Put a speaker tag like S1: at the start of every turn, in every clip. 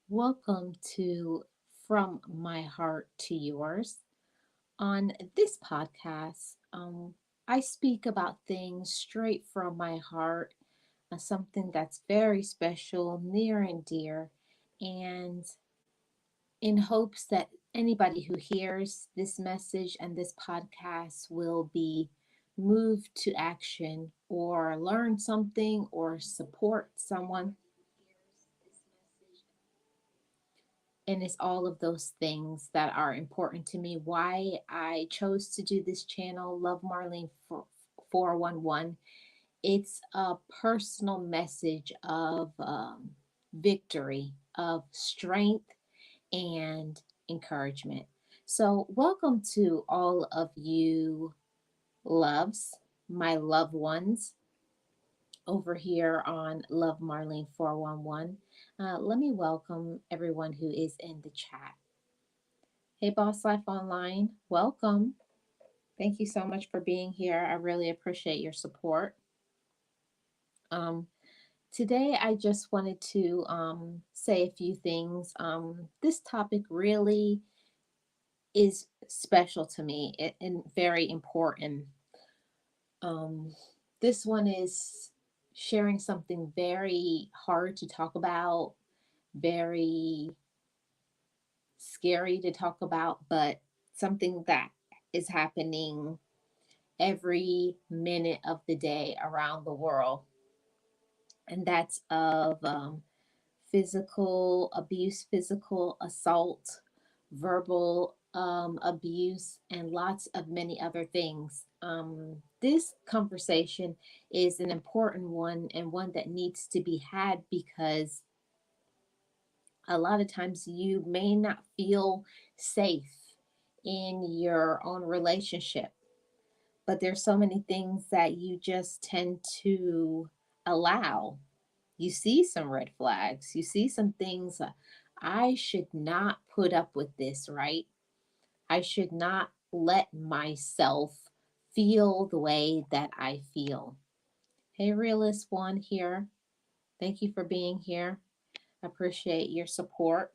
S1: Welcome to From My Heart to Yours. On this podcast, I speak about things straight from my heart, something that's very special, near and dear, and in hopes that anybody who hears this message and this podcast will be moved to action or learn something or support someone. And it's all of those things that are important to me. Why I chose to do this channel, Love Marlene 411. It's a personal message of victory, of strength, and encouragement. So, welcome to all of you loves, my loved ones over here on Love Marlene 411. Let me welcome everyone who is in the chat. Hey, Boss Life Online, welcome. Thank you so much for being here. I really appreciate your support. Um, Today, I just wanted to say a few things. This topic really is special to me and very important. Um, this one is sharing something very hard to talk about, very scary to talk about, but something that is happening every minute of the day around the world, and that's of physical abuse, physical assault, verbal abuse, and lots of many other things. This conversation is an important one and one that needs to be had because a lot of times you may not feel safe in your own relationship, but there's so many things that you just tend to allow. You see some red flags, you see some things. I should not put up with this, right? I should not let myself feel the way that I feel. Hey, Realist One here. Thank you for being here. I appreciate your support.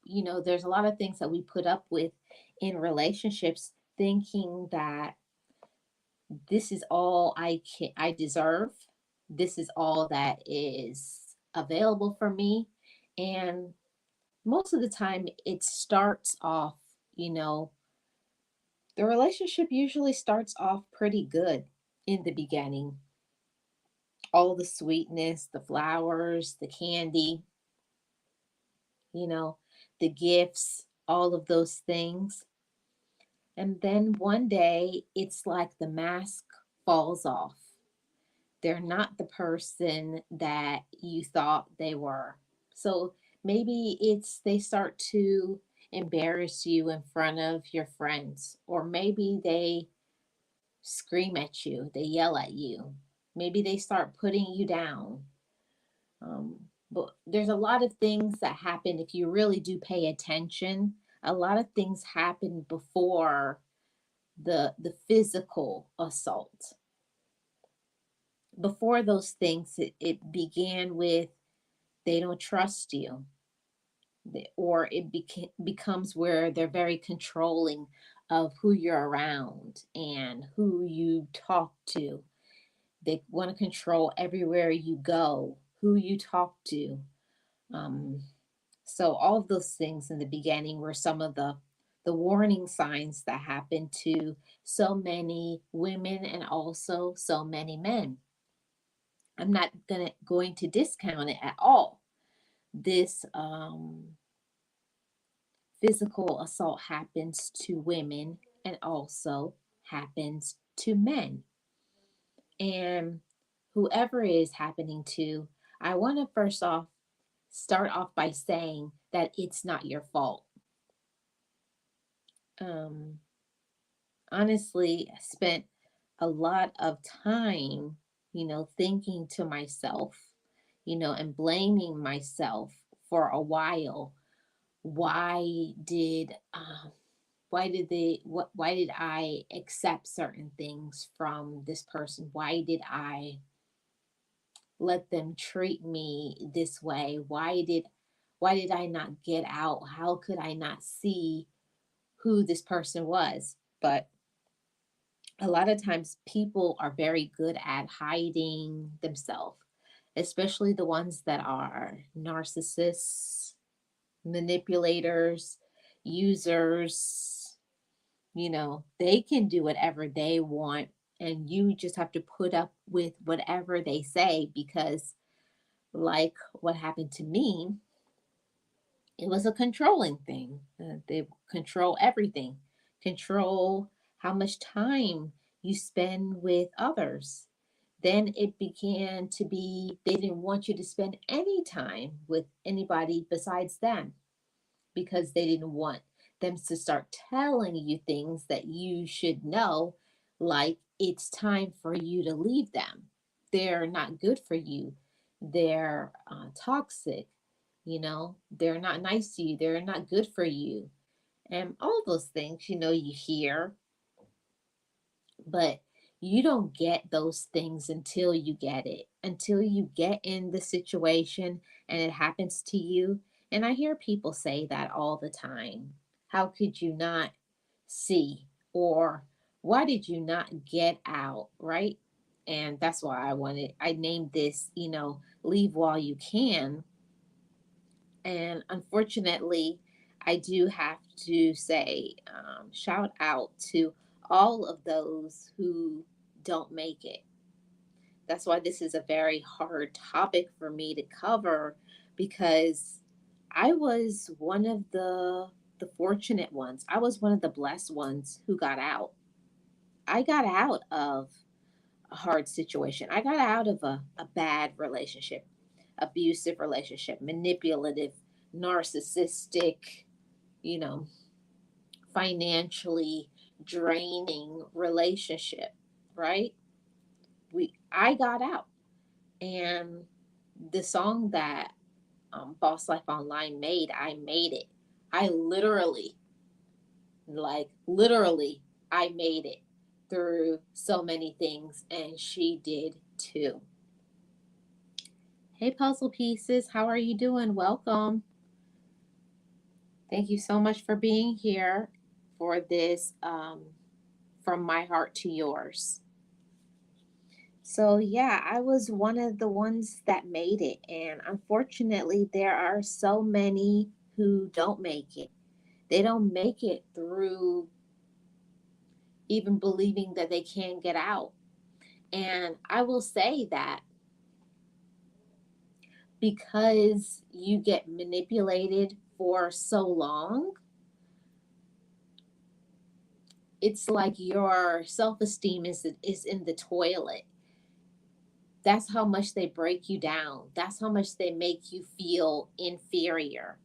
S1: There's a lot of things that we put up with in relationships thinking that this is all I deserve. This is all that is available for me. And most of the time it starts off, you know, the relationship usually starts off pretty good in the beginning. All the sweetness, the flowers, the candy, you know, the gifts, all of those things. And then one day it's like the mask falls off. They're not the person that you thought they were. So maybe it's they start to embarrass you in front of your friends, or maybe they scream at you, they yell at you, maybe they start putting you down. But there's a lot of things that happen if you really do pay attention. A lot of things happen before the physical assault. Before those things, it began with they don't trust you, or becomes where they're very controlling of who you're around and who you talk to. They want to control everywhere you go, who you talk to. Um, so all of those things in the beginning were some of the warning signs that happened to so many women and also so many men. I'm not going to discount it at all. This physical assault happens to women and also happens to men. And whoever it is happening to, I want to first off start off by saying that it's not your fault. Um, Honestly, I spent a lot of time, thinking to myself, and blaming myself for a while. Why did why did I accept certain things from this person? Why did I let them treat me this way? Why did I not get out? How could I not see who this person was? But a lot of times people are very good at hiding themselves, especially the ones that are narcissists, manipulators, users. They can do whatever they want, and you just have to put up with whatever they say because, like what happened to me, it was a controlling thing. They control everything, control how much time you spend with others. Then it began to be they didn't want you to spend any time with anybody besides them because they didn't want them to start telling you things that you should know, like it's time for you to leave them. They're not good for you. They're toxic. They're not nice to you. They're not good for you. And all those things, you hear, but you don't get those things until you get it, until you get in the situation and it happens to you. And I hear people say that all the time. How could you not see? Or why did you not get out? Right? And that's why I named this, leave while you can. And unfortunately, I do have to say, shout out to all of those who don't make it. That's why this is a very hard topic for me to cover because I was one of the fortunate ones. I was one of the blessed ones who got out. I got out of a hard situation. I got out of a bad relationship, abusive relationship, manipulative, narcissistic, you know, financially draining relationship, right? I got out. And the song that Boss Life Online made, I made it. I literally, literally, I made it through so many things, and she did too. Hey, puzzle pieces, how are you doing? Welcome. Thank you so much for being here for this From My Heart to Yours. So, yeah, I was one of the ones that made it. And unfortunately, there are so many who don't make it. They don't make it through even believing that they can get out. And I will say that because you get manipulated for so long, it's like your self esteem is in the toilet. That's how much they break you down. That's how much they make you feel inferior.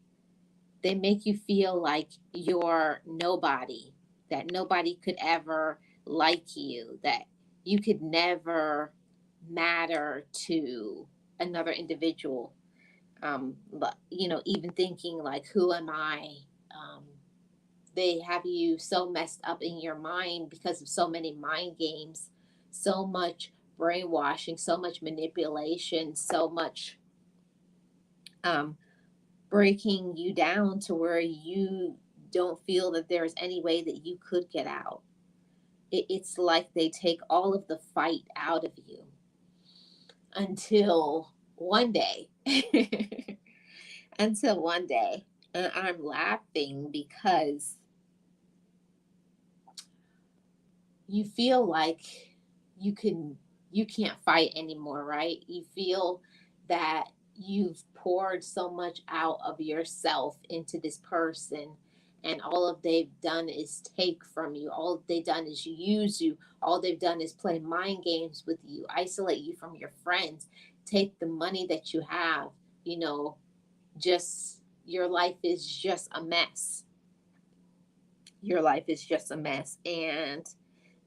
S1: They make you feel like you're nobody, that nobody could ever like you, that you could never matter to another individual. But, even thinking like, who am I? Um, they have you so messed up in your mind because of so many mind games, so much brainwashing, so much manipulation, so much um, breaking you down to where you don't feel that there's any way that you could get out. It's like they take all of the fight out of you until one day. Until one day. And I'm laughing because you feel like you can you can't fight anymore, right? You feel that you've poured so much out of yourself into this person, and all of they've done is take from you. All they've done is use you. All they've done is play mind games with you, isolate you from your friends, take the money that you have. you know just your life is just a mess. Your life is just a mess. And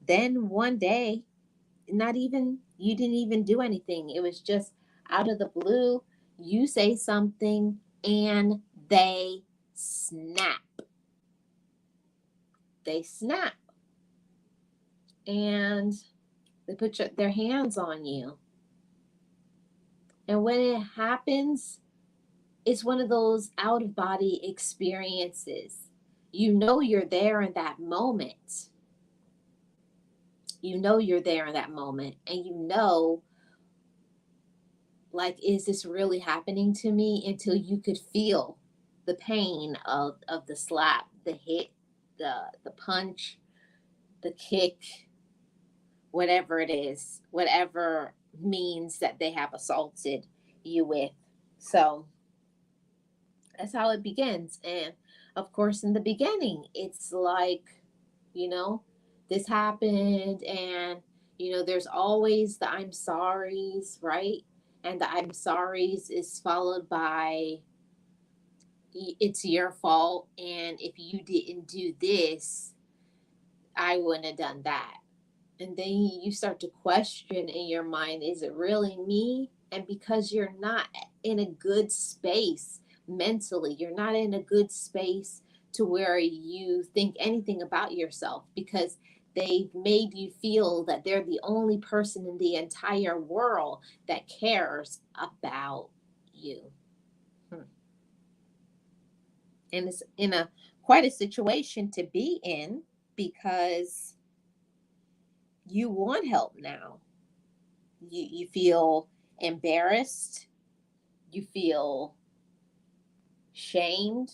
S1: then one day, not even, you didn't even do anything. It was just out of the blue. You say something and they snap. They snap and they put their hands on you. And when it happens, it's one of those out of body experiences. You know you're there in that moment. You know you're there in that moment. And you know, like, is this really happening to me? Until you could feel the pain of the slap, the hit, the punch, the kick, whatever it is, whatever means that they have assaulted you with. So that's how it begins. And of course, in the beginning, it's like, you know, this happened, and, there's always the I'm sorries, right? And the I'm sorries is followed by it's your fault. And if you didn't do this, I wouldn't have done that. And then you start to question in your mind, is it really me? And because you're not in a good space mentally, you're not in a good space to where you think anything about yourself, because they've made you feel that they're the only person in the entire world that cares about you. Hmm. And it's in a quite a situation to be in, because you want help now. You feel embarrassed, you feel shamed,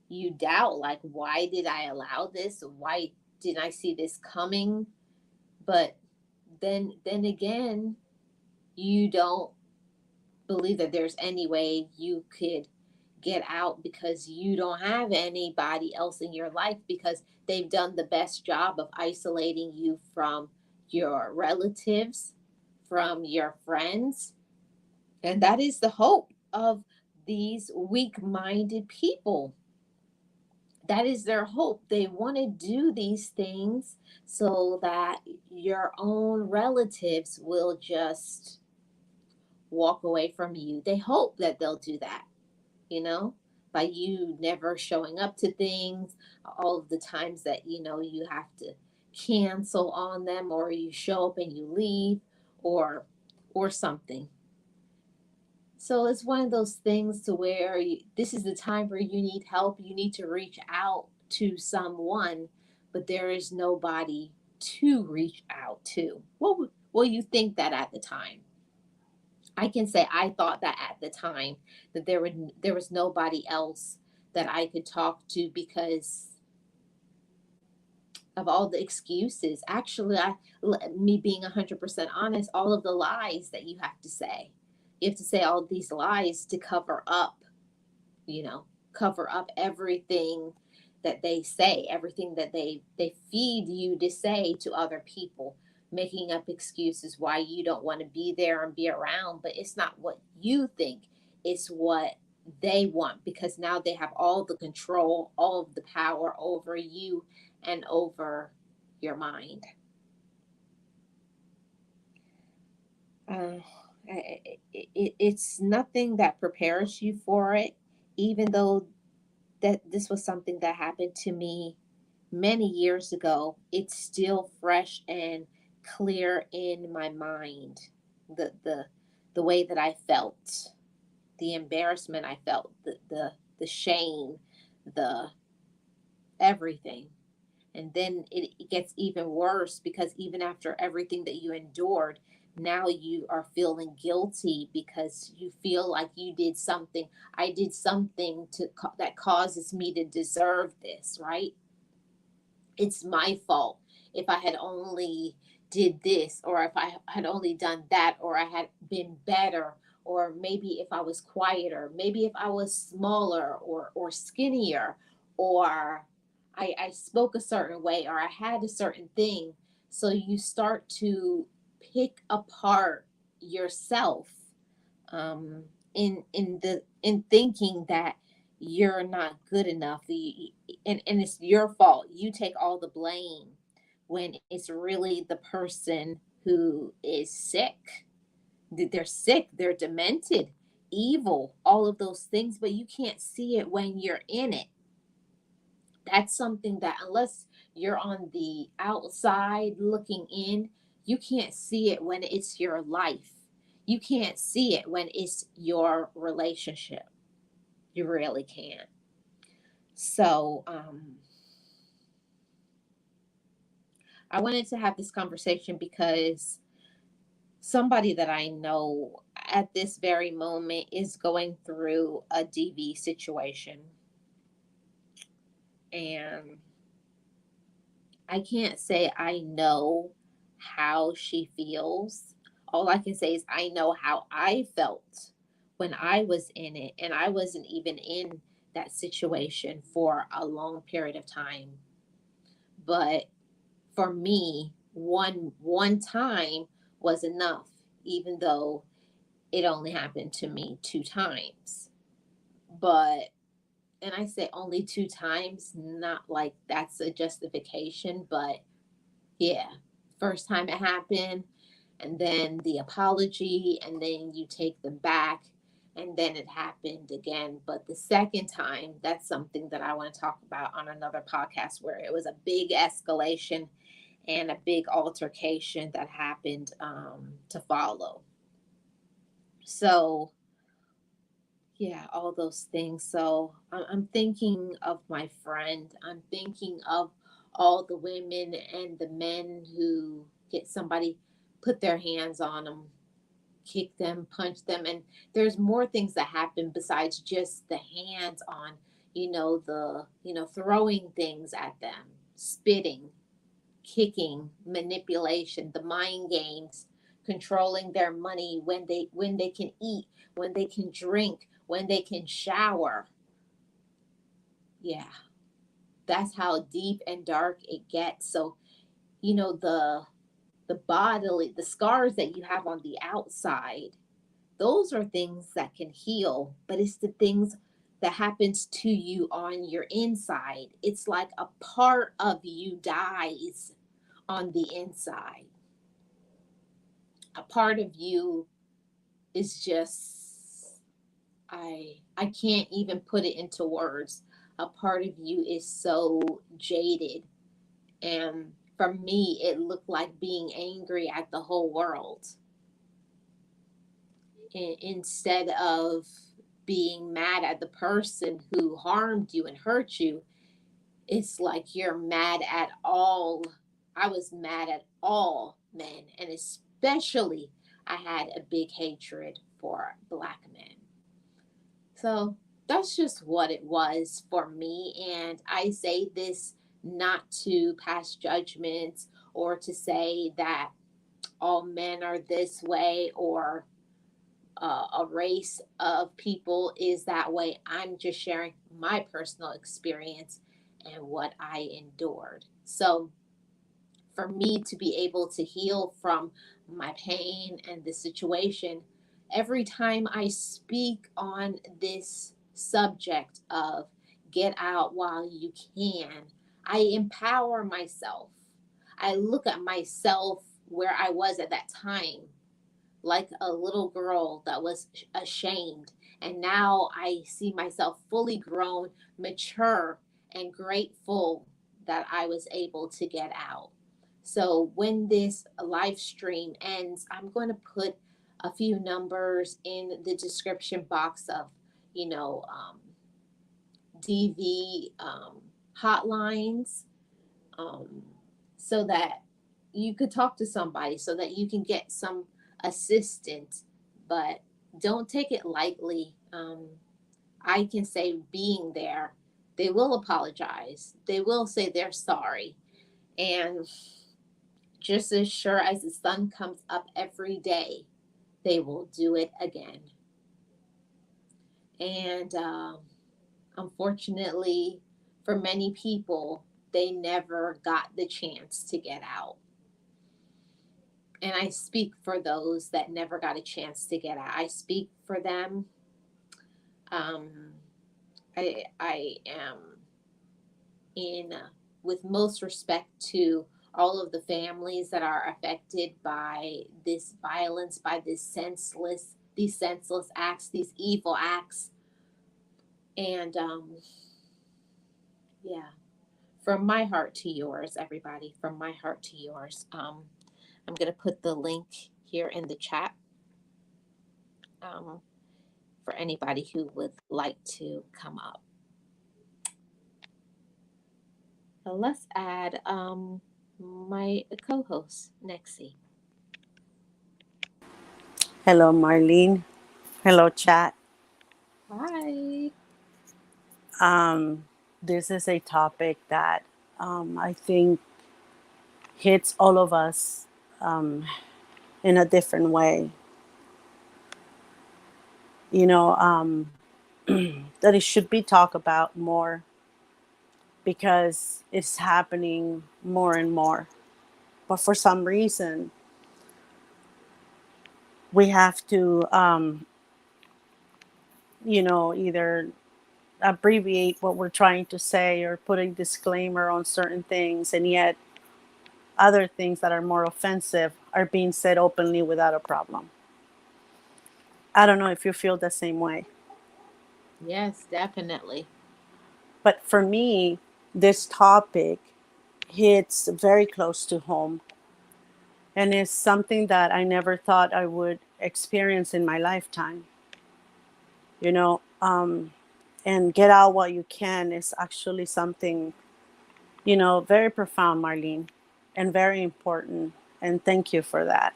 S1: you doubt, like, why did I allow this? Why didn't I see this coming? But then again, you don't believe that there's any way you could get out, because you don't have anybody else in your life, because they've done the best job of isolating you from your relatives, from your friends. And that is the hope of these weak minded people. That is their hope. They want to do these things so that your own relatives will just walk away from you. They hope that they'll do that, you know, by you never showing up to things, all of the times that, you have to cancel on them, or you show up and you leave, or something. So it's one of those things to where this is the time where you need help. You need to reach out to someone, but there is nobody to reach out to. Well, you think that at the time. I can say I thought that at the time, that there was nobody else that I could talk to, because of all the excuses. Actually, me being 100% honest, all of the lies that you have to say. You have to say all these lies to cover up, you know, cover up everything that they say, everything that they feed you to say to other people, making up excuses why you don't want to be there and be around. But it's not what you think, it's what they want, because now they have all the control, all of the power over you and over your mind. uh, it's nothing that prepares you for it, even though that this was something that happened to me many years ago. It's still fresh and clear in my mind. The way that I felt, the embarrassment I felt, the shame, the everything. And then it gets even worse, because even after everything that you endured, now you are feeling guilty, because you feel like you did something. I did something that causes me to deserve this, right? It's my fault. If I had only did this, or if I had only done that, or I had been better, or maybe if I was quieter, maybe if I was smaller or skinnier, or I spoke a certain way, or I had a certain thing. So you start to pick apart yourself, in thinking that you're not good enough. And it's your fault. You take all the blame, when it's really the person who is sick. They're sick, they're demented, evil, all of those things, but you can't see it when you're in it. That's something that, unless you're on the outside looking in, you can't see it when it's your life. You can't see it when it's your relationship. You really can't. So, I wanted to have this conversation because somebody that I know at this very moment is going through a DV situation. And I can't say I know how she feels. All I can say is I know how I felt when I was in it, and I wasn't even in that situation for a long period of time. But for me, one time was enough, even though it only happened to me two times. But and I say only two times, not like that's a justification, but yeah, first time it happened, and then the apology, and then you take them back, and then it happened again. But the second time, that's something that I want to talk about on another podcast, where it was a big escalation and a big altercation that happened to follow. So, yeah, all those things. So, I'm thinking of my friend. I'm thinking of all the women and the men who get somebody put their hands on them, kick them, punch them. And there's more things that happen besides just the hands on, throwing things at them, spitting, kicking, manipulation, the mind games, controlling their money, when they can eat, when they can drink, when they can shower. Yeah, that's how deep and dark it gets. So, the bodily, the scars that you have on the outside, those are things that can heal, but it's the things that happens to you on your inside. It's like a part of you dies on the inside. A part of you is just, I can't even put it into words. A part of you is so jaded, and for me it looked like being angry at the whole world instead of being mad at the person who harmed you and hurt you. It's like you're mad at all. I was mad at all men, and especially I had a big hatred for black men. So that's just what it was for me. And I say this not to pass judgments or to say that all men are this way, or a race of people is that way. I'm just sharing my personal experience and what I endured. So, for me to be able to heal from my pain and the situation, every time I speak on this subject of get out while you can, I empower myself. I look at myself where I was at that time, like a little girl that was ashamed. And now I see myself fully grown, mature, and grateful that I was able to get out. So when this live stream ends, I'm going to put a few numbers in the description box of, you know, um, DV hotlines, um, so that you could talk to somebody, so that you can get some assistance. But don't take it lightly. I can say being there, they will apologize, they will say they're sorry. And just as sure as the sun comes up every day, they will do it again. And unfortunately, for many people, they never got the chance to get out. And I speak for those that never got a chance to get out. I speak for them. Um, I am in, with most respect to all of the families that are affected by this violence, by these senseless acts, these evil acts. And yeah, from my heart to yours, everybody, from my heart to yours. I'm going to put the link here in the chat. um, for anybody who would like to come up. So let's add my co-host, Nexie.
S2: Hello, Marlene. Hello, chat.
S1: Hi.
S2: Um, this is a topic that I think hits all of us um, in a different way. You know, that it should be talked about more because it's happening more and more. But for some reason, we have to, either abbreviate what we're trying to say or put a disclaimer on certain things, and yet other things that are more offensive are being said openly without a problem. I don't know if you feel the same way.
S1: Yes, definitely.
S2: But for me, this topic hits very close to home and is something that I never thought I would experience in my lifetime. You know, and get out what you can is actually something, very profound, Marlene, and very important. And thank you for that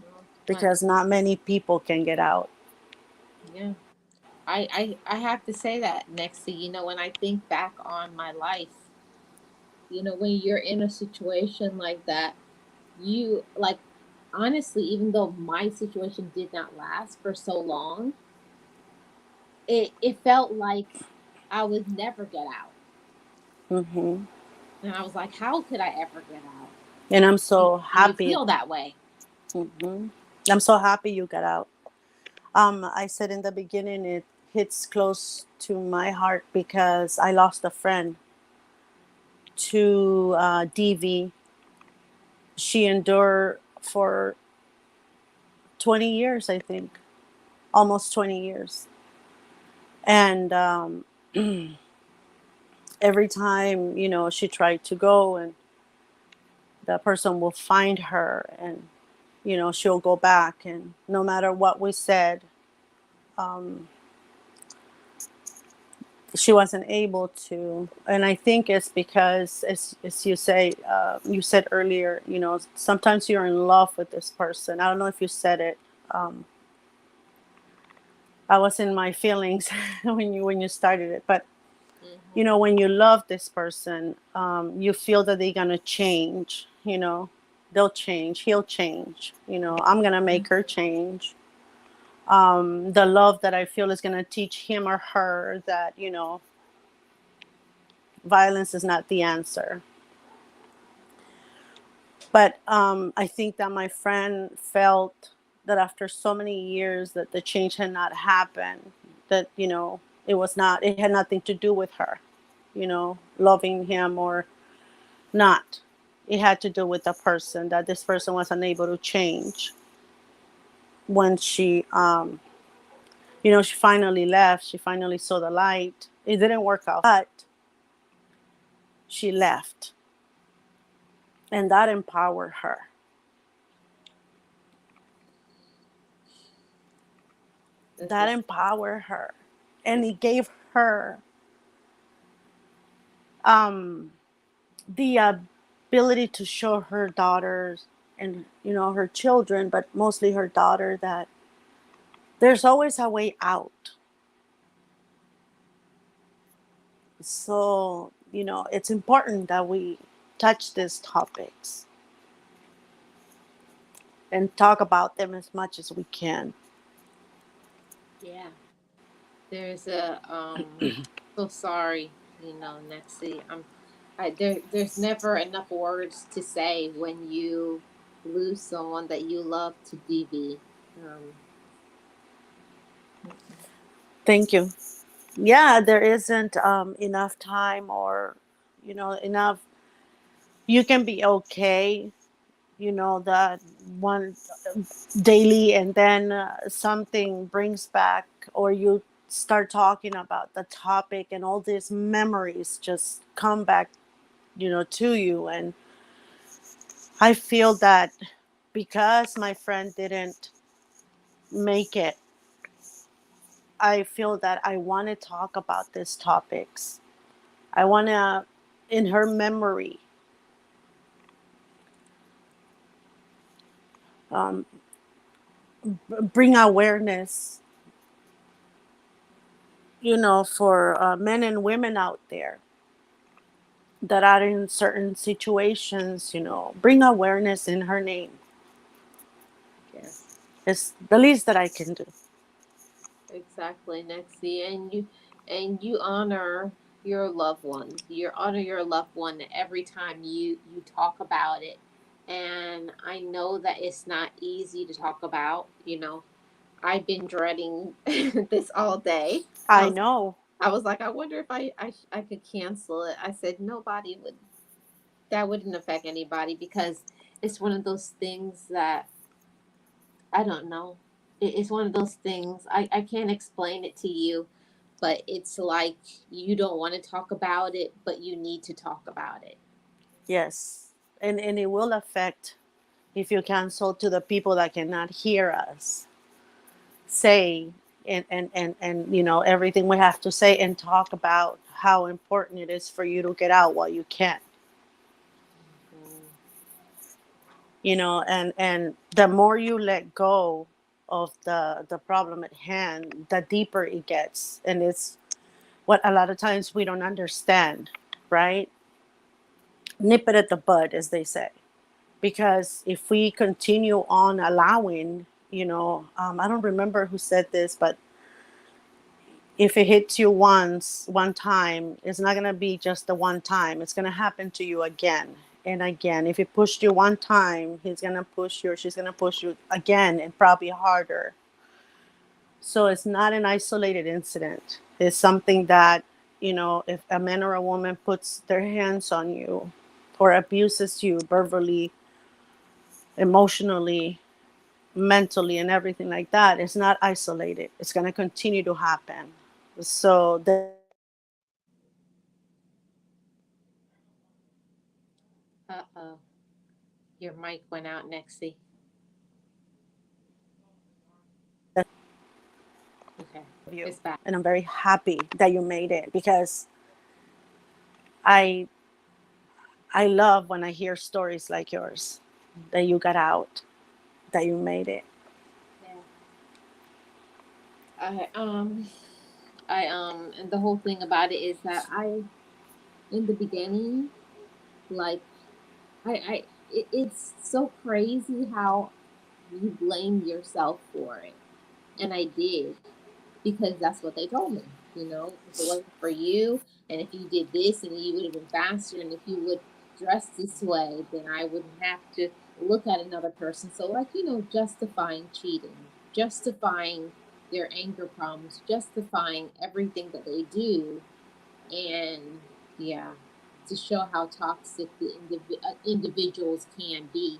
S1: Well,
S2: because not many people can get out.
S1: yeah. I have to say that, Nexie, when I think back on my life, when you're in a situation like that, you like, honestly, even though my situation did not last for so long, it felt like I would never get out.
S2: Hmm.
S1: And I was like, how could I ever get out?
S2: And I'm
S1: Do,
S2: so
S1: do you
S2: happy.
S1: feel that way?
S2: Hmm. I'm so happy you got out. I said in the beginning it hits close to my heart because I lost a friend to DV. She endured for 20 years, I think, almost 20 years. And every time, she tried to go and the person will find her and, she'll go back. And no matter what we said, um, she wasn't able to. And I think it's because, as you say, you said earlier, sometimes you're in love with this person. I don't know if you said it. um, I was in my feelings when you started it, but
S1: Hmm.
S2: when you love this person, you feel that they're gonna change. They'll change, he'll change, I'm gonna make her change. The love that I feel is gonna teach him or her that violence is not the answer. But I think that my friend felt that after so many years that the change had not happened, that it had nothing to do with her, loving him or not. It had to do with the person, that this person was unable to change. When she finally left, she finally saw the light. It didn't work out, but she left, and that empowered her.
S1: This
S2: That
S1: is
S2: empowered her, and it gave her um, the ability to show her daughters and her children, but mostly her daughter, that there's always a way out. So it's important that we touch these topics and talk about them as much as we can.
S1: yeah. There's a so sorry, Nexie. There's never enough words to say when you lose someone that you love to DV. Um,
S2: Thank you. Yeah, there isn't enough time, or enough. You can be okay, that one daily, and then something brings back, or you start talking about the topic and all these memories just come back, to you. And I feel that because my friend didn't make it, I feel that I want to talk about these topics. I want to, in her memory, um, bring awareness, for men and women out there that are in certain situations, bring awareness in her name.
S1: Yes,
S2: It's the least that I can do.
S1: exactly, Nexie. And you honor your loved ones. You honor your loved one every time you talk about it. And I know that it's not easy to talk about. I've been dreading this all day. I
S2: I
S1: was
S2: know.
S1: I was like, I wonder if I could cancel it. I said nobody would. That wouldn't affect anybody because it's one of those things that I don't know. It's one of those things I can't explain it to you, but it's like you don't want to talk about it, but you need to talk about it.
S2: Yes. And it will affect, if you cancel, to the people that cannot hear us say, and everything we have to say and talk about how important it is for you to get out while you can.
S1: Mm,
S2: And the more you let go of the problem at hand, the deeper it gets. And it's what a lot of times we don't understand, right? Nip it at the bud, as they say. Because if we continue on allowing, I don't remember who said this, but if it hits you once, one time, it's not going to be just the one time. It's going to happen to you again and again. If he pushed you one time, he's going to push you, or she's going to push you again, and probably harder. So it's not an isolated incident. It's something that, if a man or a woman puts their hands on you or abuses you verbally, emotionally, mentally, and everything like that, it's not isolated. It's going to continue to happen. So
S1: uh-oh. Your mic went out, Nexie. Okay.
S2: you.
S1: It's back.
S2: And I'm very happy that you made it, because I I love when I hear stories like yours, that you got out, that you made it.
S1: Yeah. I and the whole thing about it is that in the beginning, like it's so crazy how you blame yourself for it. And I did because that's what they told me. If it wasn't for you, and if you did this, and you would have been faster, and if you would dress this way, then I wouldn't have to look at another person. So, like, justifying cheating, justifying their anger problems, justifying everything that they do. And yeah, to show how toxic the individuals can be.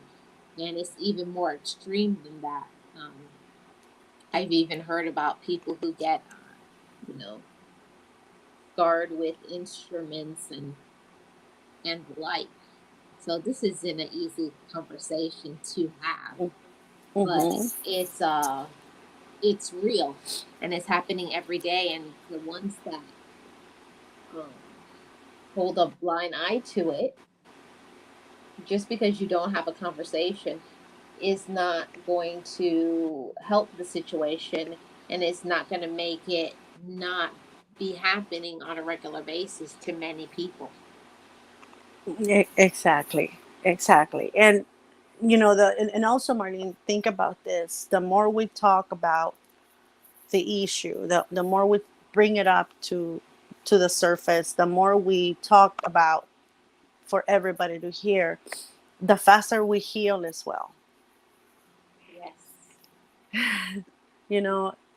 S1: And it's even more extreme than that. I've even heard about people who get, you know, scarred with instruments and the like. So this isn't an easy conversation to have, but
S2: Mm-hmm.
S1: it's real and it's happening every day. And the ones that um, hold a blind eye to it, just because you don't have a conversation, is not going to help the situation, and it's not going to make it not be happening on a regular basis to many people.
S2: Exactly, exactly. And and also, Marlene, think about this: the more we talk about the issue, the more we bring it up to the surface, the more we talk about for everybody to hear, the faster we heal as well.
S1: Yes.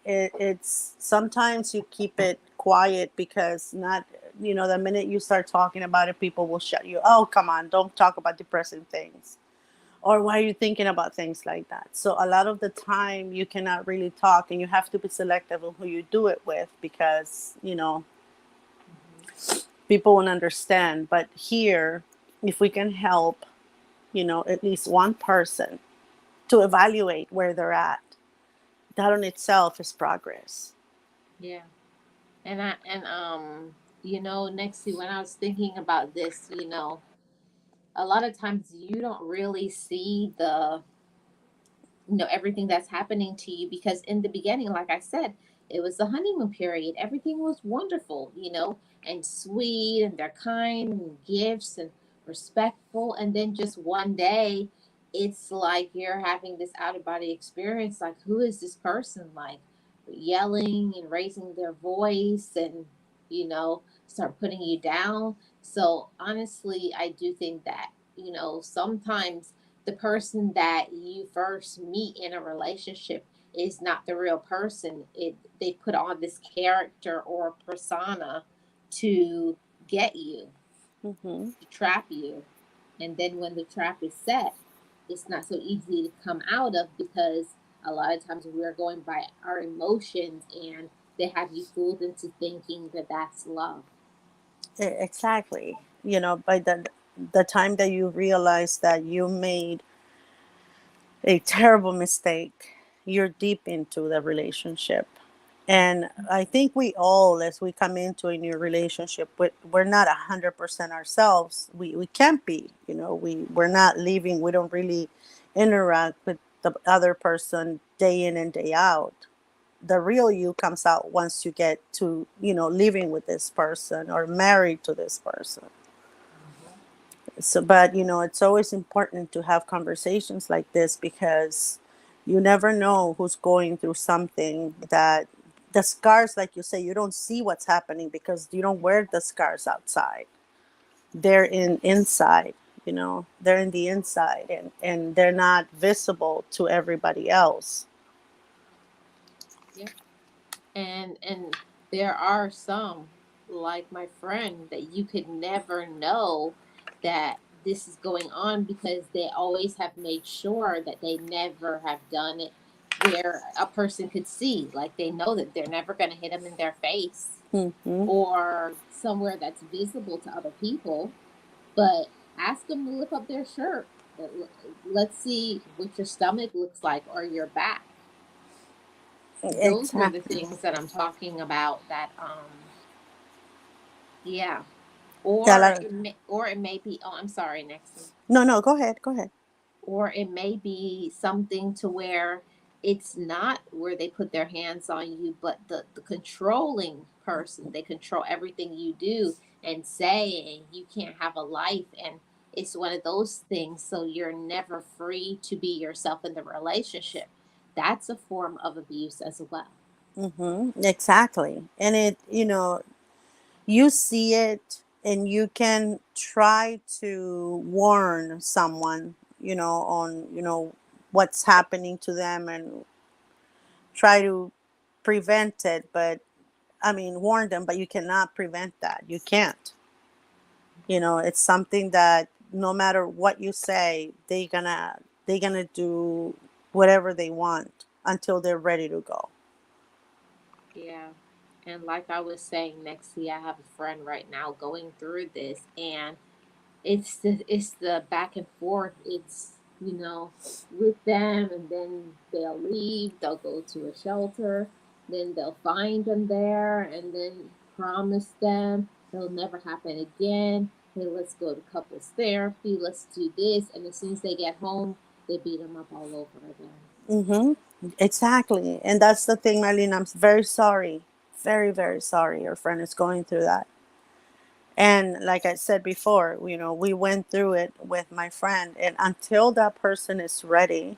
S2: It's sometimes you keep it quiet because not, the minute you start talking about it, people will shut you. Oh, come on, don't talk about depressing things. Or why are you thinking about things like that? So a lot of the time you cannot really talk, and you have to be selective on who you do it with, because
S1: Mhm.
S2: people won't understand. But here, if we can help, at least one person to evaluate where they're at, That on itself is progress.
S1: Yeah. Next to when I was thinking about this, a lot of times you don't really see the everything that's happening to you, because in the beginning, like I said, it was the honeymoon period, everything was wonderful, and sweet, and they're kind and gifts and respectful, and then just one day it's like you're having this out of body experience, like who is this person, like yelling and raising their voice, and start putting you down. So honestly, I do think that sometimes the person that you first meet in a relationship is not the real person. They put on this character or persona to get you,
S2: Hmm.
S1: to trap you. And then when the trap is set, it's not so easy to come out of, because a lot of times we're going by our emotions, and they have you fooled into thinking that that's love.
S2: Exactly. By the time that you realize that you made a terrible mistake, you're deep into the relationship. And I think we all, as we come into a new relationship, we're not 100% ourselves. We can't be, we're not living, we don't really interact with the other person day in and day out. The real you comes out once you get to, living with this person or married to this person.
S1: Mhm.
S2: So, but it's always important to have conversations like this, because you never know who's going through something that the scars, like you say, you don't see what's happening because you don't wear the scars outside. They're inside, they're in the inside, and they're not visible to everybody else.
S1: Yeah. And there are some, like my friend, that you could never know that this is going on, because they always have made sure that they never have done it where a person could see, like they know that they're never going to hit them in their face
S2: Hmm.
S1: or somewhere that's visible to other people. But ask them to lift up their shirt. Let's see what your stomach looks like, or your back. Those are the
S2: Exactly.
S1: things that I'm talking about, that yeah.
S2: Yeah,
S1: Or it may be, oh, I'm sorry, Nexie.
S2: no, no, go ahead, go ahead.
S1: Or it may be something to where it's not where they put their hands on you, but the controlling person. They control everything you do and say, and you can't have a life, and it's one of those things, so you're never free to be yourself in the relationship. That's a form of abuse as well.
S2: Exactly. And you see it, and you can try to warn someone, on, what's happening to them, and try to prevent it. But I mean, warn them, but you cannot prevent that. You can't. It's something that no matter what you say, they gonna do whatever they want until they're ready to go.
S1: Yeah. And like I was saying, Nexie, I have a friend right now going through this, and it's the back and forth. It's with them, and then they'll leave. They'll go to a shelter. Then they'll find them there, and then promise them it'll never happen again. Hey, let's go to couples therapy. Let's do this. And as soon as they get home, they beat them up all over again.
S2: Mm-hmm. Exactly. And that's the thing, Marlene. I'm very sorry. Very, very sorry your friend is going through that. And like I said before, we went through it with my friend. And until that person is ready,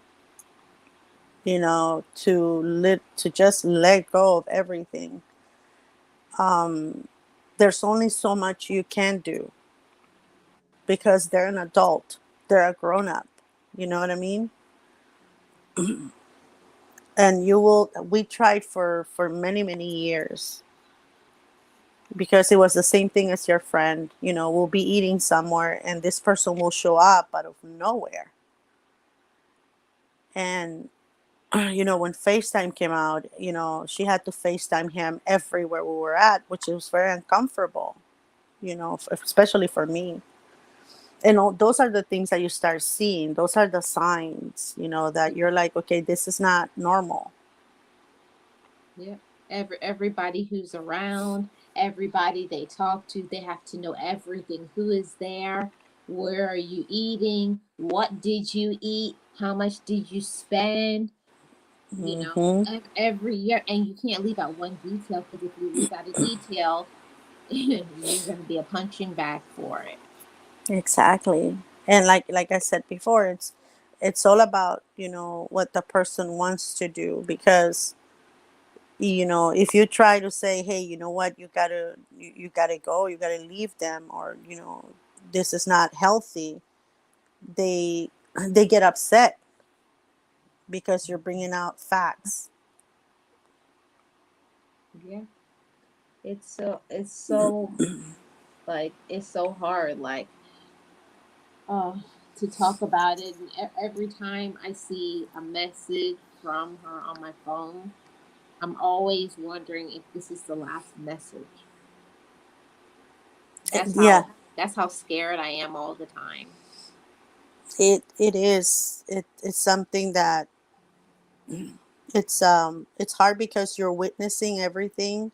S2: to just let go of everything, there's only so much you can do, because they're an adult. They're a grown up. You know what I mean? And we tried for many, many years, because it was the same thing as your friend. We'll be eating somewhere, and this person will show up out of nowhere. And when FaceTime came out, she had to FaceTime him everywhere we were at, which was very uncomfortable, especially for me. And those are the things that you start seeing. Those are the signs, that you're like, okay, this is not normal.
S1: Yeah. Everybody who's around, everybody they talk to, they have to know everything. Who is there? Where are you eating? What did you eat? How much did you spend? You know,
S2: Mm-hmm.
S1: every year, and you can't leave out one detail, because if you leave out a detail, you're going to be a punching bag for it.
S2: Exactly. And like I said before, it's all about, what the person wants to do, because if you try to say, hey, you know what, you gotta go, you gotta leave them, or this is not healthy, they they get upset because you're bringing out facts.
S1: Yeah, it's so like it's so hard. Like, uh, to talk about it. And every time I see a message from her on my phone, I'm always wondering if this is the last message. That's
S2: Yeah,
S1: how scared I am all the time.
S2: it is, it's something that it's hard because you're witnessing everything.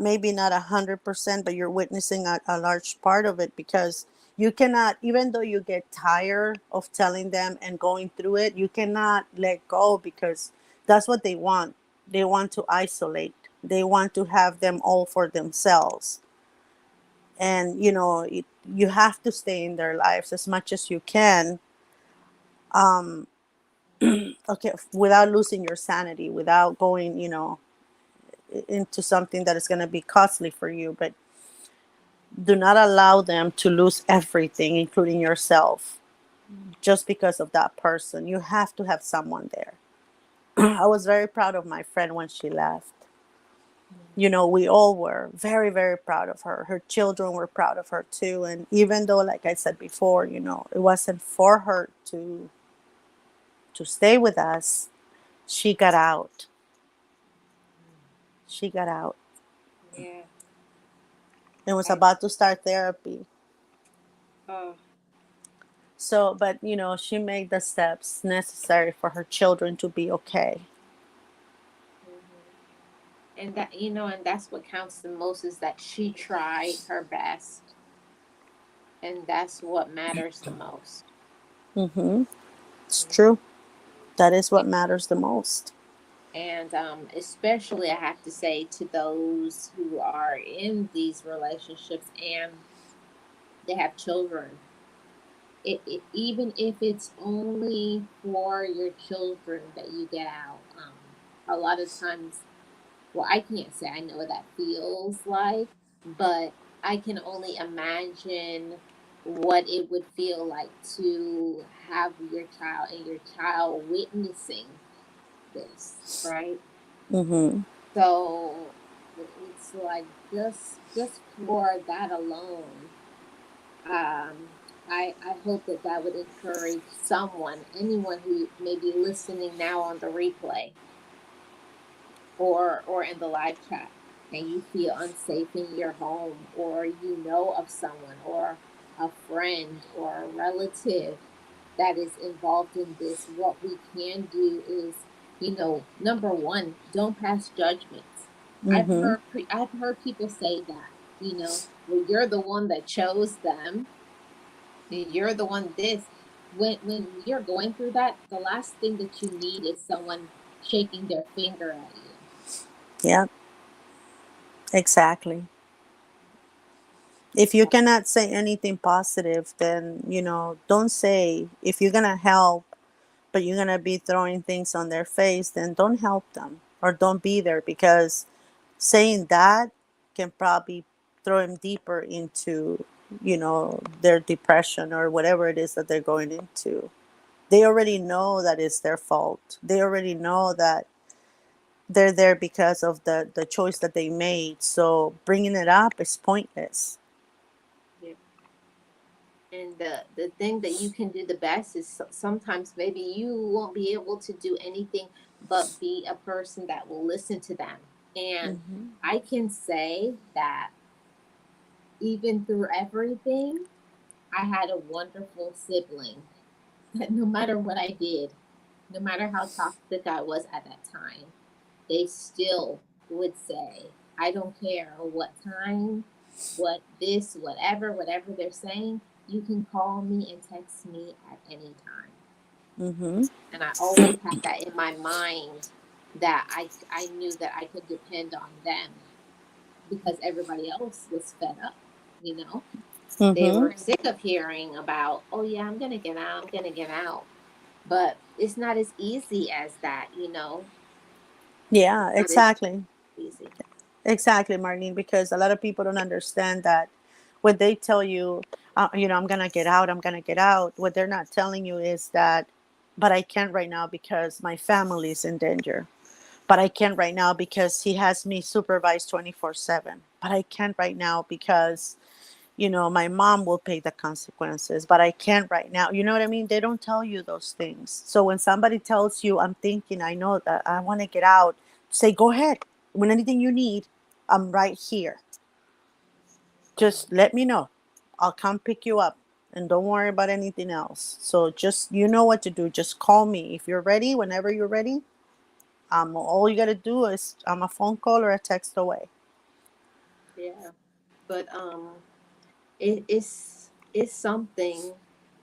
S2: Maybe not 100%, but you're witnessing a large part of it, because you cannot, even though you get tired of telling them and going through it, you cannot let go, because that's what they want. They want to isolate. They want to have them all for themselves. And you have to stay in their lives as much as you can. Um, okay, without losing your sanity, without going, into something that is going to be costly for you. But do not allow them to lose everything, including yourself, just because of that person. You have to have someone there. I was very proud of my friend when she left. We all were very, very proud of her. Her children were proud of her too. And even though, like I said before, it wasn't for her to stay with us, she got out. She got out
S1: Yeah.
S2: and was
S1: I
S2: about to start therapy.
S1: Oh.
S2: So, but she made the steps necessary for her children to be okay.
S1: Mhm. And and that's what counts the most, is that she tried her best, and that's what matters the most.
S2: Mm-hmm. It's
S1: Mhm.
S2: true. That is what matters the most.
S1: And especially, I have to say, to those who are in these relationships and they have children, even if it's only for your children that you get out. A lot of times, well, I can't say I know what that feels like, but I can only imagine what it would feel like to have your child and your child witnessing this, right?
S2: Mm-hmm.
S1: So it's like, just for that alone, I hope that that would encourage someone, anyone who may be listening now on the replay, or in the live chat, and you feel unsafe in your home, or you know of someone, or a friend or a relative that is involved in this. What we can do is, number one, don't pass judgments.
S2: Mm-hmm.
S1: I've heard people say that, well, you're the one that chose them, you're the one this. When you're going through that, the last thing that you need is someone shaking their finger at you.
S2: Yeah, exactly. If you cannot say anything positive, then, don't say. If you're going to help, but you're going to be throwing things on their face, then don't help them or don't be there, because saying that can probably throw them deeper into, their depression or whatever it is that they're going into. They already know that it's their fault. They already know that they're there because of the choice that they made. So bringing it up is pointless.
S1: Yeah. And the thing that you can do the best is, sometimes maybe you won't be able to do anything but be a person that will listen to them. And
S2: Hmm.
S1: I can say that even through everything, I had a wonderful sibling that no matter what I did, no matter how toxic I was at that time, they still would say, I don't care what time, what this, whatever they're saying, you can call me and text me at any time.
S2: Mm-hmm.
S1: And I always had that in my mind, that I knew that I could depend on them, because everybody else was fed up, you know. They
S2: Mm-hmm.
S1: were sick of hearing about, oh yeah, I'm gonna get out, I'm gonna get out. But it's not as easy as that, you know.
S2: Yeah,
S1: Not as
S2: exactly.
S1: easy.
S2: Exactly, Marlene, because a lot of people don't understand that when they tell you, I'm going to get out, I'm going to get out, what they're not telling you is that, but I can't right now because my family is in danger. But I can't right now because he has me supervised 24/7. But I can't right now because, my mom will pay the consequences. But I can't right now. You know what I mean? They don't tell you those things. So when somebody tells you, I'm thinking, I know that I want to get out, say, go ahead. When anything you need, I'm right here. Just let me know. I'll come pick you up. And don't worry about anything else. So just, you know what to do. Just call me. If you're ready, whenever you're ready, all you got to do is I'm a phone call or a text away.
S1: Yeah. But it's something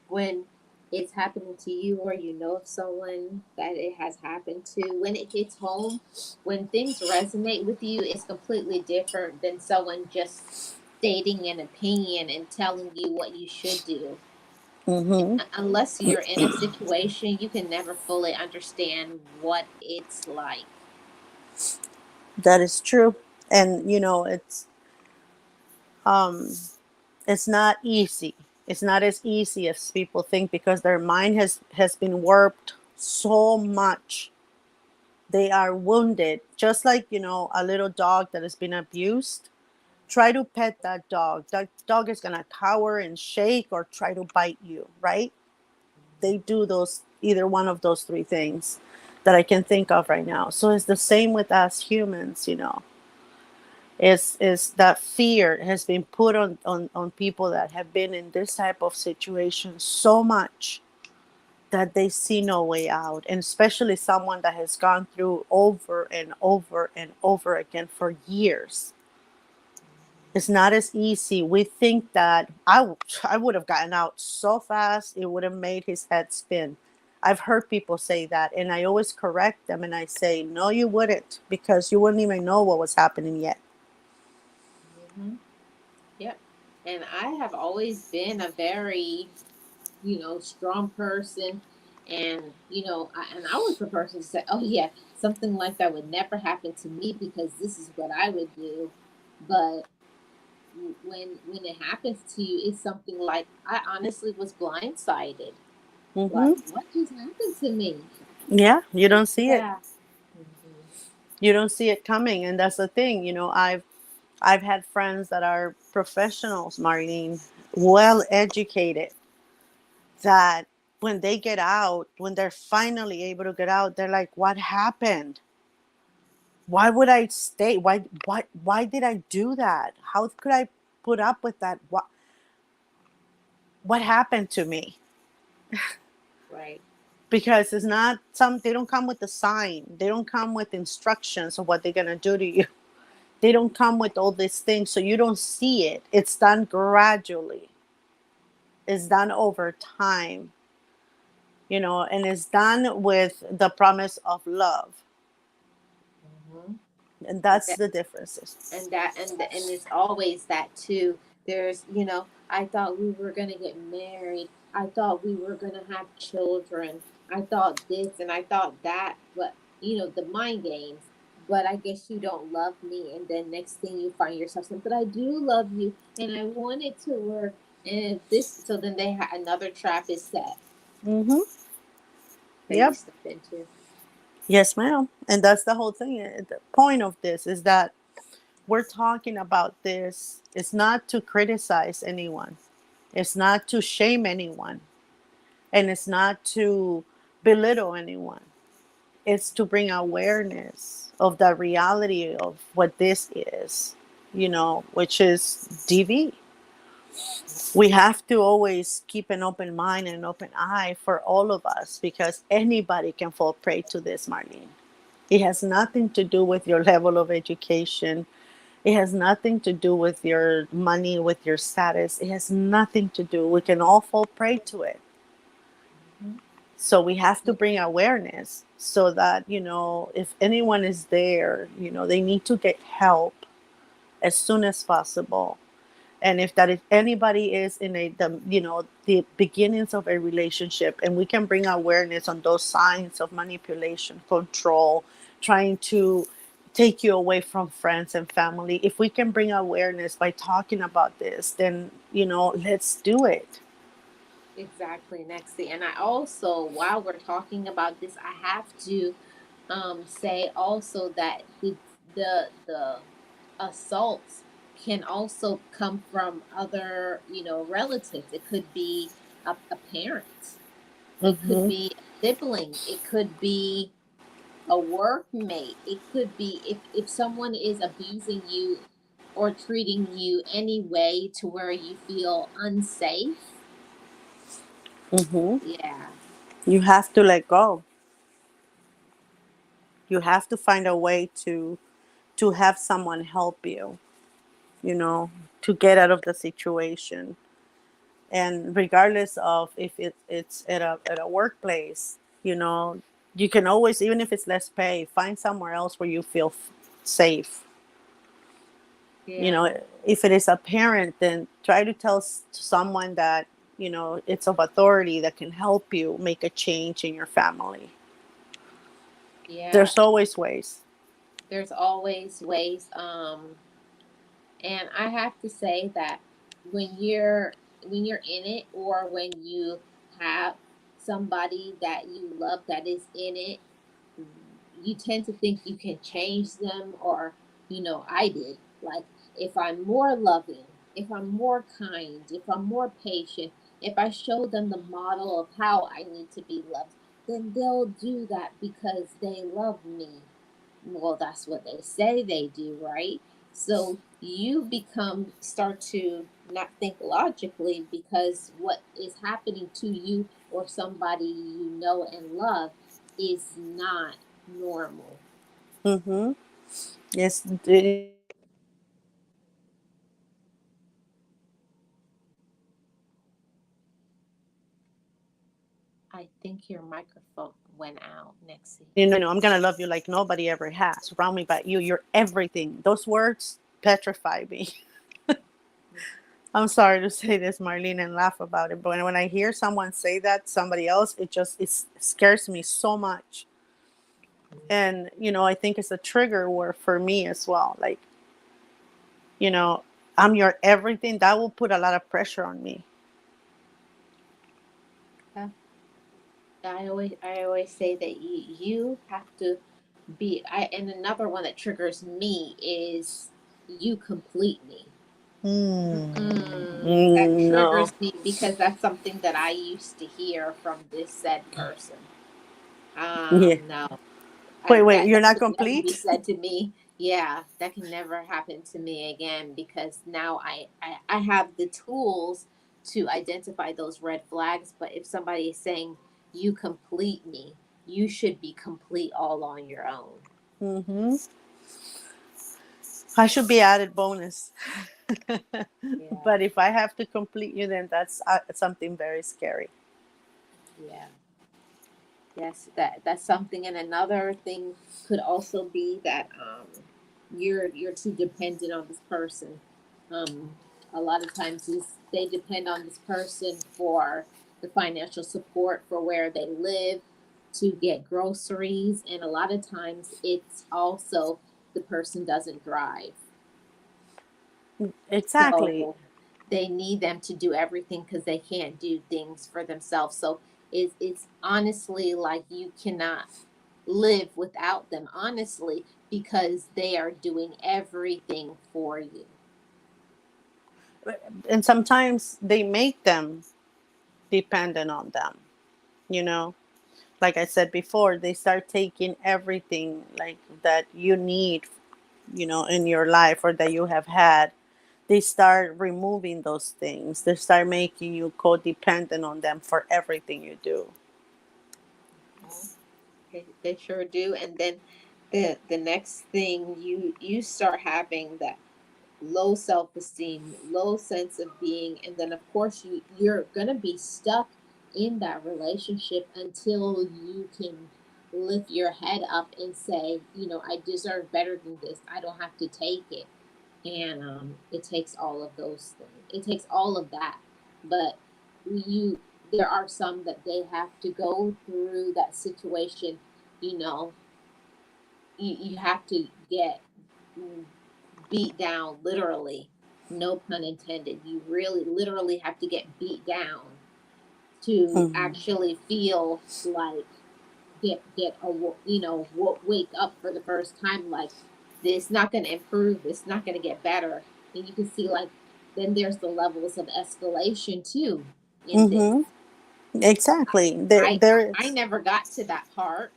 S1: when it's happening to you, or you know of someone that it has happened to. When it hits home, when things resonate with you, it's completely different than someone just stating an opinion and telling you what you should do.
S2: Mm-hmm.
S1: Unless you're in a situation, you can never fully understand what it's like.
S2: That is true. And, um, it's not easy. It's not as easy as people think because their mind has been warped so much. They are wounded, just like, a little dog that has been abused. Try to pet that dog. That dog is going to cower and shake or try to bite you, right? They do those, either one of those three things that I can think of right now. So it's the same with us humans. Is that fear has been put on people that have been in this type of situation so much that they see no way out, and especially someone that has gone through over and over and over again for years. It's not as easy. We think that I would have gotten out so fast, it would have made his head spin. I've heard people say that, and I always correct them and I say, no, you wouldn't, because you wouldn't even know what was happening yet.
S1: Hmm. Yep. And I have always been a very, strong person. And, and I was the person to say, oh, yeah, something like that would never happen to me because this is what I would do. But when it happens to you, it's something like, I honestly was blindsided. Like,
S2: Hmm.
S1: what just happened to me?
S2: Yeah, you
S1: But
S2: don't see it.
S1: yeah. Hmm.
S2: You don't see it coming, and that's the thing. I've had friends that are professionals, Marlene, well educated, that when they get out, when they're finally able to get out, they're like, what happened? Why would I stay? Why did I do that? How could I put up with that? What happened to me?
S1: Right.
S2: Because it's not some, they don't come with a sign. They don't come with instructions of what they're gonna do to you. They don't come with all these things, so you don't see it. It's done gradually. It's done over time, and it's done with the promise of love.
S1: Hmm.
S2: And that's the differences.
S1: And it's always that too. There's, I thought we were going to get married, I thought we were going to have children, I thought this and I thought that, but the mind games. But I guess you don't love me, and then next thing you find yourself saying, but I do love you and I want it to work. And this, so then another trap is set
S2: Mm-hmm.
S1: that you
S2: Yep.
S1: step into.
S2: Yes, ma'am. And that's the whole thing. The point of this is that we're talking about this. It's not to criticize anyone, it's not to shame anyone, and it's not to belittle anyone. It's to bring awareness of the reality of what this is, which is DV. We have to always keep an open mind and an open eye for all of us because anybody can fall prey to this, Marlene. It has nothing to do with your level of education. It has nothing to do with your money, with your status. It has nothing to do. We can all fall prey to it.
S1: Mhm.
S2: So we have to
S1: Yeah,
S2: bring awareness so that, if anyone is there, they need to get help as soon as possible. And if anybody is in the beginnings of a relationship, and we can bring awareness on those signs of manipulation, control, trying to take you away from friends and family, if we can bring awareness by talking about this, then let's do it.
S1: exactly, Nexi. And I also, while we're talking about this, I have to say also that the assaults can also come from other, relatives. It could be a parent, it could
S2: Mm-hmm.
S1: be a sibling, it could be a workmate, it could be if someone is abusing you or treating you any way to where you feel unsafe.
S2: Mm-hmm.
S1: Yeah,
S2: You have to let go. You have to find a way to have someone help you, you know, to get out of the situation. And regardless of if it's at a workplace, you can always, even if it's less pay, find somewhere else where you feel safe. you
S1: yeah,
S2: know if it is a parent, then try to tell to someone that it's of authority that can help you make a change in your family.
S1: yeah.
S2: There's always ways.
S1: There's always ways. And I have to say that when you're in it, or when you have somebody that you love that is in it, you tend to think you can change them. Or, I did. Like, if I'm more loving, if I'm more kind, if I'm more patient, if I show them the model of how I need to be loved, then they'll do that because they love me. Well, that's what they say they do, right? So you start to not think logically, because what is happening to you or somebody you know and love is not normal.
S2: Mm-hmm. Yes, it is not normal.
S1: I think your microphone went out, Nexi.
S2: I'm gonna love you like nobody ever has. Surround me by you. You're everything. Those words petrify me. I'm sorry to say this, Marlene, and laugh about it, but when I hear someone say that somebody else, it scares me so much. And I think it's a trigger word for me as well. Like, you know I'm your everything. That will put a lot of pressure on me.
S1: Yeah. I always say that you have to be. And another one that triggers me is, you complete me. That
S2: No.
S1: triggers me because that's something that I used to hear from this said person.
S2: Yeah.
S1: No,
S2: Wait,
S1: that
S2: you're not
S1: should never be
S2: complete.
S1: said to me. Yeah, that can never happen to me again, because now I have the tools to identify those red flags. But if somebody is saying, you complete me, you should be complete all on your own.
S2: Hmm. I should be added bonus.
S1: Yeah,
S2: But if I have to complete you, then that's something very scary.
S1: yeah. Yes, that's something. And another thing could also be that you're too dependent on this person. A lot of times is they depend on this person for the financial support for where they live, to get groceries, and a lot of times it's also the person doesn't drive.
S2: Exactly.
S1: So they need them to do everything because they can't do things for themselves. So it's honestly like you cannot live without them, honestly, because they are doing everything for you.
S2: And sometimes they make them dependent on them, you know like I said before, they start taking everything like that you need, in your life or that you have had. They start removing those things. They start making you codependent on them for everything you do.
S1: Mhm. They sure do. And then The next thing, you start having that low self-esteem, low sense of being, and then of course you're gonna be stuck in that relationship until you can lift your head up and say, I deserve better than this. I don't have to take it. And it takes all of those things. It takes all of that. But you there are some that they have to go through that situation. you know you have to get beat down, literally, no pun intended. You really literally have to get beat down to
S2: Mhm.
S1: actually feel like, get a wake up for the first time, like, this not going to improve, this not going to get better. And you can see, like, then there's the levels of escalation too in this.
S2: Mhm. Exactly. There
S1: I
S2: there
S1: I
S2: is
S1: never got to that part,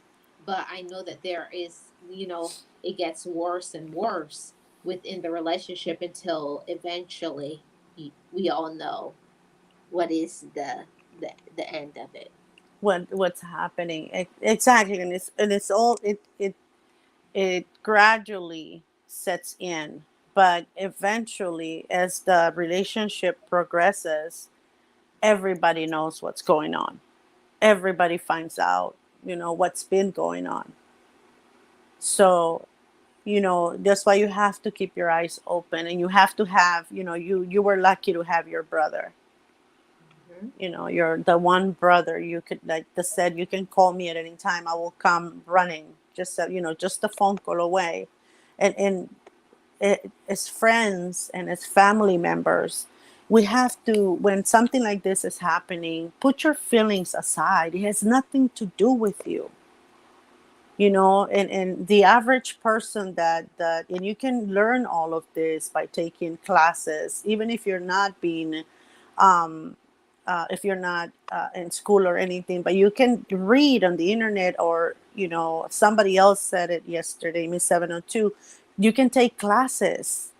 S1: but I know that there is, it gets worse and worse within the relationship until eventually we all know what is the end of it.
S2: what's happening. Exactly. And it's all it gradually sets in, but eventually as the relationship progresses, everybody knows what's going on. Everybody finds out, what's been going on. So, that's why you have to keep your eyes open, and you have to have, you were lucky to have your brother.
S1: Hmm.
S2: You're the one brother you could, like the said, you can call me at any time. I will come running, just so, just a phone call away. And as friends and as family members, we have to, when something like this is happening, put your feelings aside. It has nothing to do with you. And the average person that and you can learn all of this by taking classes, even if you're not being um if you're not in school or anything, but you can read on the internet, or somebody else said it yesterday, Miss 702. You can take classes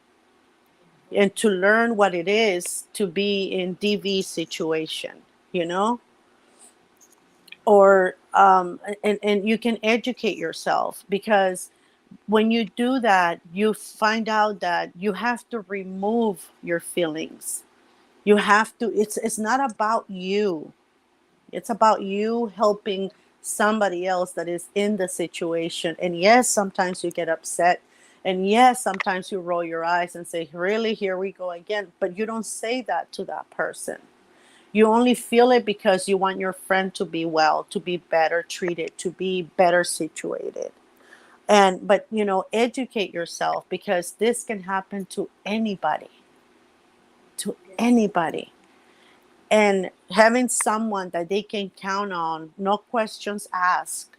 S2: and to learn what it is to be in DV situation, you know or and you can educate yourself, because when you do that, you find out that you have to remove your feelings. You have to, it's not about you. It's about you helping somebody else that is in the situation. And yes, sometimes you get upset. And yes, sometimes you roll your eyes and say, really, here we go again. But you don't say that to that person. You only feel it because you want your friend to be well, to be better treated, to be better situated. And but educate yourself, because this can happen to anybody, to
S1: Yes.
S2: anybody. And having someone that they can count on, no questions asked,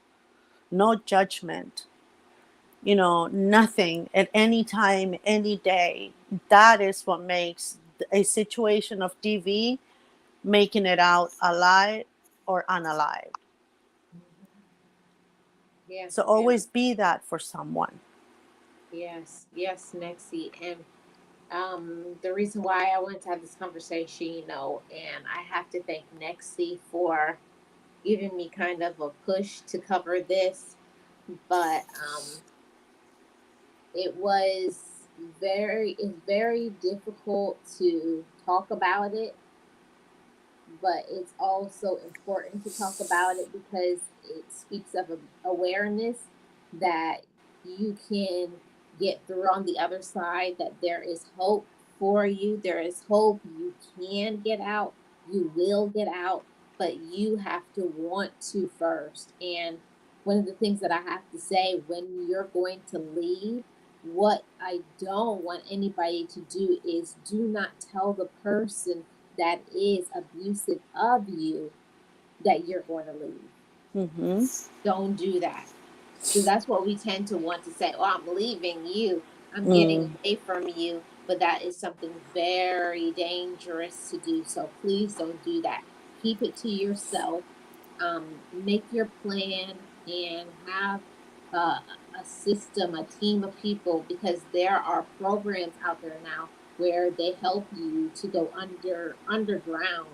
S2: no judgment, nothing, at any time, any day, that is what makes a situation of DV, making it out alive or unalive.
S1: Mhm. Yes,
S2: So
S1: and
S2: always be that for someone.
S1: yes, yes, Nexie. And the reason why I wanted to have this conversation, and I have to thank Nexie for giving me kind of a push to cover this. But it's very difficult to talk about it, but it's also important to talk about it because it speaks of awareness that you can get through on the other side, that there is hope for you. There is hope. You can get out. You will get out, but you have to want to first. And one of the things that I have to say, when you're going to leave, what I don't want anybody to do is do not tell the person that is abusive of you that you're going to leave.
S2: Mm-hmm.
S1: Don't do that. Because that's what we tend to want to say. Oh, I'm leaving you. I'm getting
S2: Mm.
S1: away from you. But that is something very dangerous to do. So please don't do that. Keep it to yourself. Make your plan and have a system, a team of people, because there are programs out there now where they help you to go underground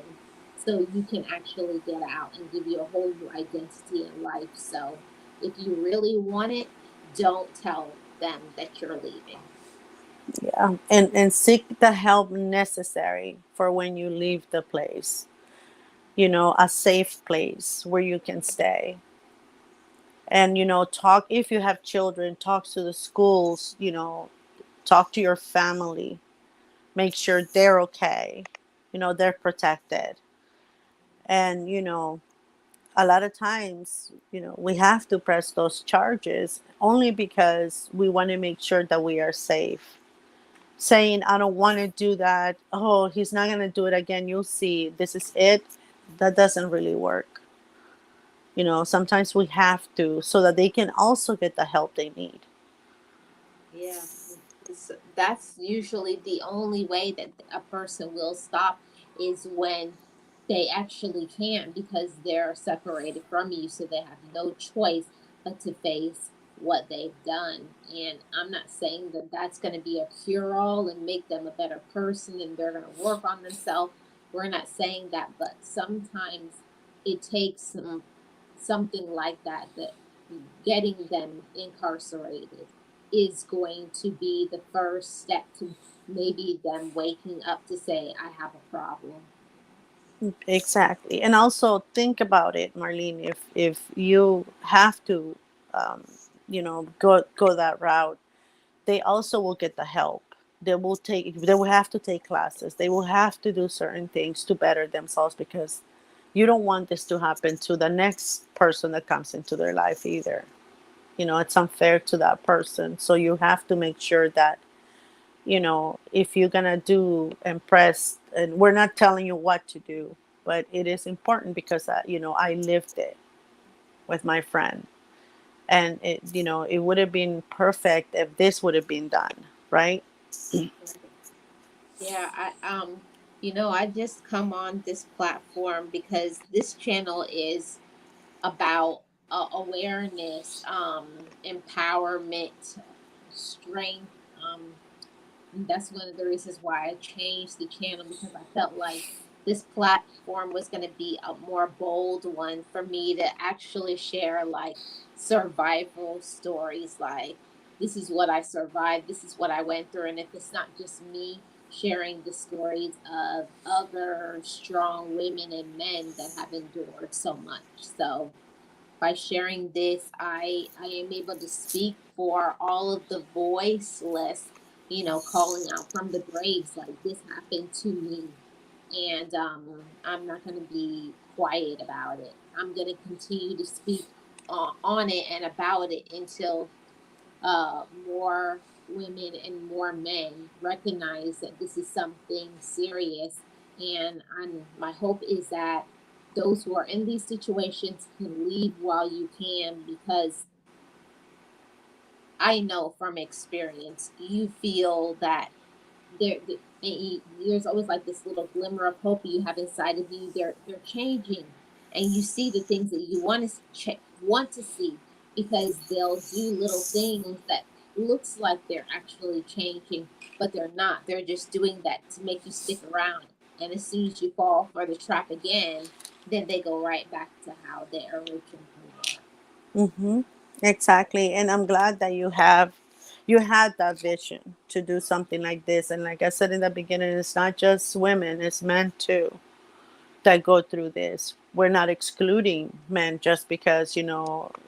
S1: so you can actually get out and give you a whole new identity in life. So if you really want it, don't tell them that you're leaving.
S2: Yeah, and seek the help necessary for when you leave the place. A safe place where you can stay. And talk, if you have children, talk to the schools, talk to your family, make sure they're okay, they're protected. And a lot of times, we have to press those charges only because we want to make sure that we are safe. Saying, I don't want to do that, oh, he's not going to do it again, you'll see, this is it, that doesn't really work. Sometimes we have to, so that they can also get the help they need.
S1: Yeah, that's usually the only way that a person will stop is when they actually can, because they're separated from you, so they have no choice but to face what they've done. And I'm not saying that that's going to be a cure all and make them a better person and they're going to work on themselves. We're not saying that, but sometimes it takes something like that, that getting them incarcerated is going to be the first step to maybe them waking up to say, I have a problem.
S2: Exactly. And also think about it, Marlene, if you have to um, go that route, they also will get the help. They will have to take classes. They will have to do certain things to better themselves, because you don't want this to happen to the next person that comes into their life either. It's unfair to that person. So you have to make sure that, if you're gonna do and press, and we're not telling you what to do, but it is important because I lived it with my friend, and it would have been perfect if this would have been done right.
S1: Right. Yeah, I just come on this platform because this channel is about awareness, empowerment, strength. And that's one of the reasons why I changed the channel, because I felt like this platform was going to be a more bold one for me to actually share, like, survival stories, like, this is what I survived, this is what I went through. And if it's not just me sharing the stories of other strong women and men that have endured so much. So by sharing this, I am able to speak for all of the voiceless, calling out from the graves, like, this happened to me. And I'm not going to be quiet about it. I'm going to continue to speak on it and about it until more women and more men recognize that this is something serious. And my hope is that those who are in these situations can leave while you can, because I know from experience, you feel that there's always like this little glimmer of hope you have inside of you. They're changing, and you see the things that you want to see, because they'll do little things that looks like they're actually changing, but they're not. They're just doing that to make you stick around. And as soon as you fall for the trap again, then they go right back to how they originally were.
S2: Mm-hmm. Exactly. And I'm glad that you had that vision to do something like this. And like I said in the beginning, it's not just women, it's men too that go through this. We're not excluding men just because,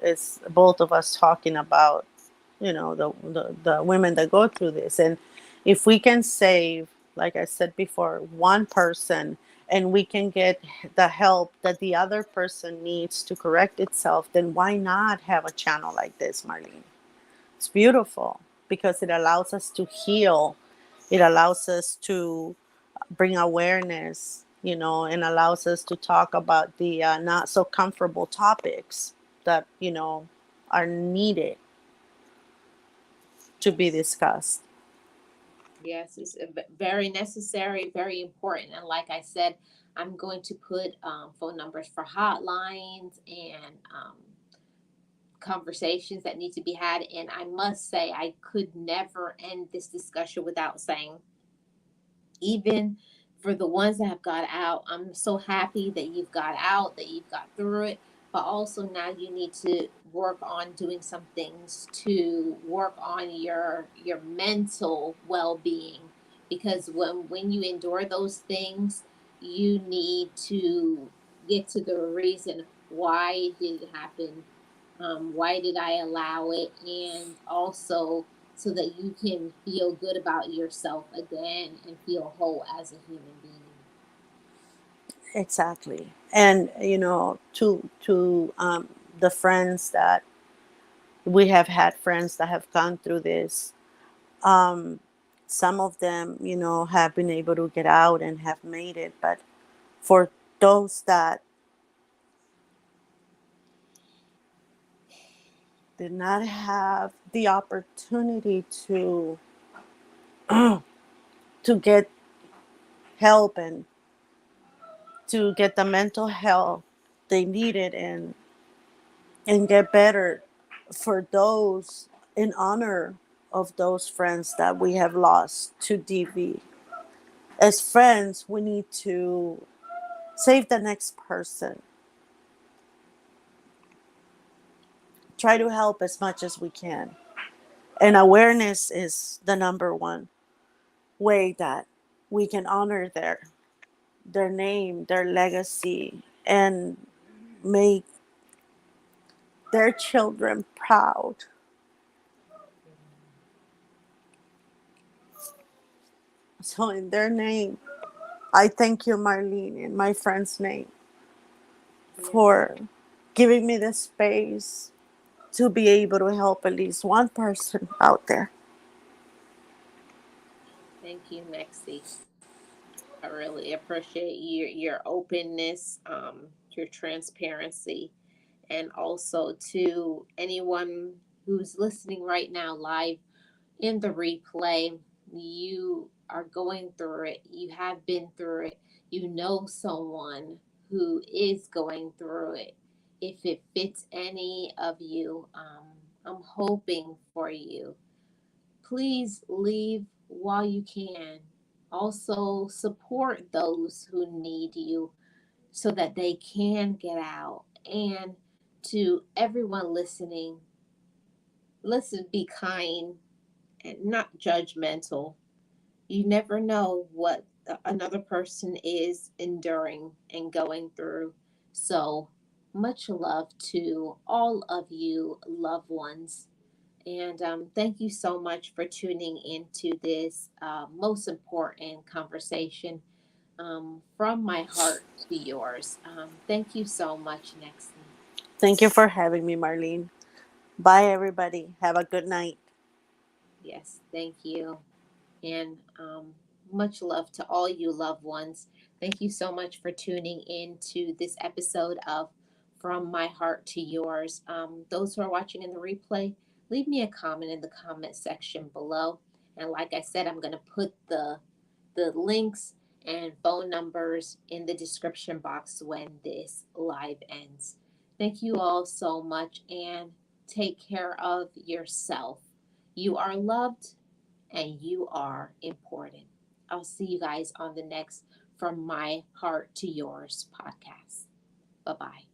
S2: it's both of us talking about, the women that go through this. And if we can save, like I said before, one person, and we can get the help that the other person needs to correct itself, then why not have a channel like this, Marlene? It's beautiful because it allows us to heal. It allows us to bring awareness, and allows us to talk about the not so comfortable topics that, are needed to be discussed.
S1: Yes, it's very necessary, very important. And like I said, I'm going to put phone numbers for hotlines and conversations that need to be had. And I must say, I could never end this discussion without saying, even for the ones that have got out, I'm so happy that you've got out, that you've got through it. But also now you need to work on doing some things to work on your mental well-being, because when you endure those things, you need to get to the reason why did it happen, why did I allow it, and also so that you can feel good about yourself again and feel whole as a human being.
S2: Exactly. And to the friends that we have had, friends that have gone through this, um, some of them, have been able to get out and have made it. But for those that did not have the opportunity to get help and to get the mental health they needed, and get better, for those, in honor of those friends that we have lost to DV, as friends we need to save the next person, try to help as much as we can. And awareness is the number one way that we can honor their name, their legacy, and make their children proud. So, in their name, I thank you, Marlene, in my friend's name,
S1: Yes.
S2: for giving me the space to be able to help at least one person out there.
S1: Thank you, Mexi. I really appreciate your openness, your transparency, and also to anyone who's listening right now live in the replay. You are going through it. You have been through it. You know someone who is going through it. If it fits any of you, I'm hoping for you. Please leave while you can. Also, support those who need you so that they can get out. And to everyone listening, listen, be kind and not judgmental. You never know what another person is enduring and going through. So, much love to all of you loved ones. And thank you so much for tuning into this most important conversation, from my heart to yours. Thank you so much, Nexi.
S2: Thank you for having me, Marlene. Bye, everybody. Have a good night.
S1: Yes, thank you. And much love to all you loved ones. Thank you so much for tuning in to this episode of From My Heart to Yours. Those who are watching in the replay, leave me a comment in the comment section below. And like I said, I'm going to put the links and phone numbers in the description box when this live ends. Thank you all so much, and take care of yourself. You are loved and you are important. I'll see you guys on the next From My Heart to Yours podcast. Bye bye.